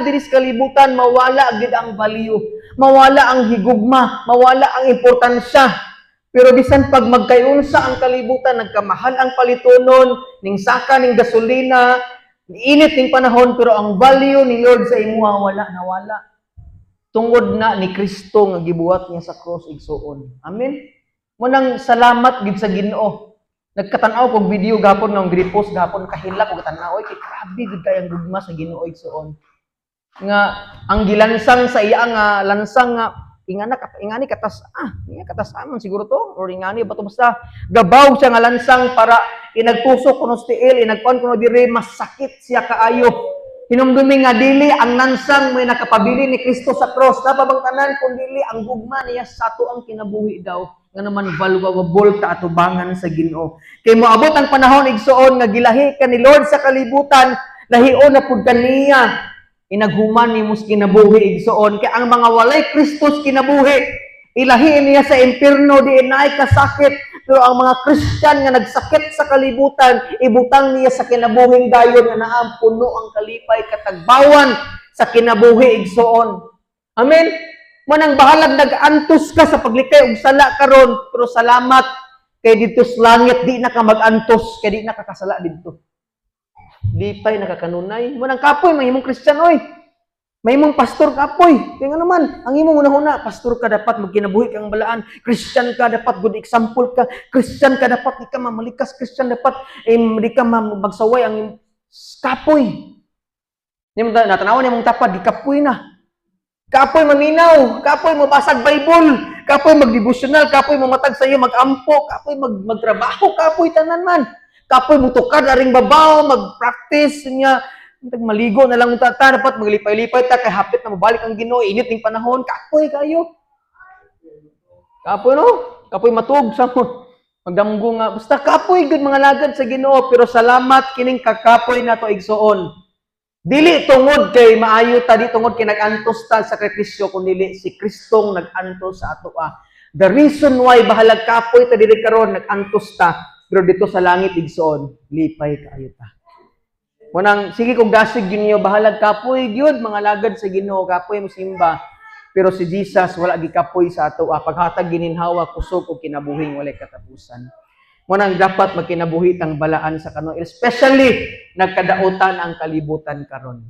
diri sa kalibutan, mawala gid ang value, mawala ang higugma, mawala ang importansya. Pero bisan pag magkayunsa ang kalibutan, nagkamahal ang palitonon, ning saka ning gasolina, init ning panahon, pero ang value ni Lord sa imuha wala nawala. Tungod na ni Kristo nga gibuhat niya sa cross igsuon. Amen. Munang salamat gid sa Ginoo. Nagkatanaw kog video gapon ng gripos gapon kahilak og tanaw kay grabe gid kay ang gugma sa Ginoo igsuon. Nga ang gilansang sa iya nga lansang nga ingani katas katas amon siguro to or ingani bato basta gabaw siya nga lansang para inagtusok kuno sa tiil inagkuan kuno diri mas sakit siya kaayo. Hinumdumi nga dili ang lansang may nakapabili ni Kristo sa cross napabangtanan kun dili ang gugma niya sa ato ang kinabuhi daw nga naman valuable ta atubangan sa Ginoo. Kay moabot ang panahon igsuon nga gilahi ka ni Lord sa kalibutan, lahion na pud kaniya. Inaghuman ni mus kinabuhi igsuon kay ang mga walay Kristos kinabuhi, ilahi niya sa impierno di inay kasakit. Pero ang mga Christian nga nagsakit sa kalibutan, ibutang niya sa kinabuhing dayon nga naa puno ang kalipay katagbawan sa kinabuhi igsuon. Amen. Manang bahalag nag-antos ka sa paglikay og sala karon, pero salamat kay dito sa langit di na ka mag-antos, kay di na ka kasala dito. Lipay nakakanunay. Manang kapoy mahimong Kristiyan oy. Mahimong pastor kapoy. Kaya nga naman, ang imong una-una, pastor ka dapat magkinabuhi kang balaan. Kristiyan ka dapat good example ka. Kristiyan ka dapat di ka mamalikas. Kristiyan dapat di ka magsaway ang kapoy. Natanawan niya mong tapad, di kapoy na. Kapoy maminaw, kapoy mabasag Bible, kapoy magdevotional, kapoy mamatag sa iyo magampo, kapoy magtrabaho, kapoy tanan man. Kapoy mutukad aring babaw, mag-practice niya, maligo na lang ta dapat maglipay-lipay ta kay hapit na mabalik ang Ginoo, init ning panahon, kapoy kayo. Kapoy no? Kapoy matug sa mo. Magdamgo nga basta kapoy gud mga lagad sa Ginoo, pero salamat kining kakapoy nato igsuon. Dili tungod kay maayo ta, di tungod kay nag-antos ta sa sakripisyo, kundi si Kristong nag-antos sa ato. The reason why bahalag kapoy ta diri karon nag-antos ta, pero dito sa langit igsoon, lipay kaayo ta. Munang sige kog dasig niyo bahalag kapoy gyud mga lagad sa Ginoo, kapoy mo simba. Pero si Jesus wala gikapoy sa ato. Paghatag gininhawa kusog og kinabuhing walay katapusan. Munang dapat magkinabuhi tang balaan sa kanon, especially nagkadautan ang kalibutan karon.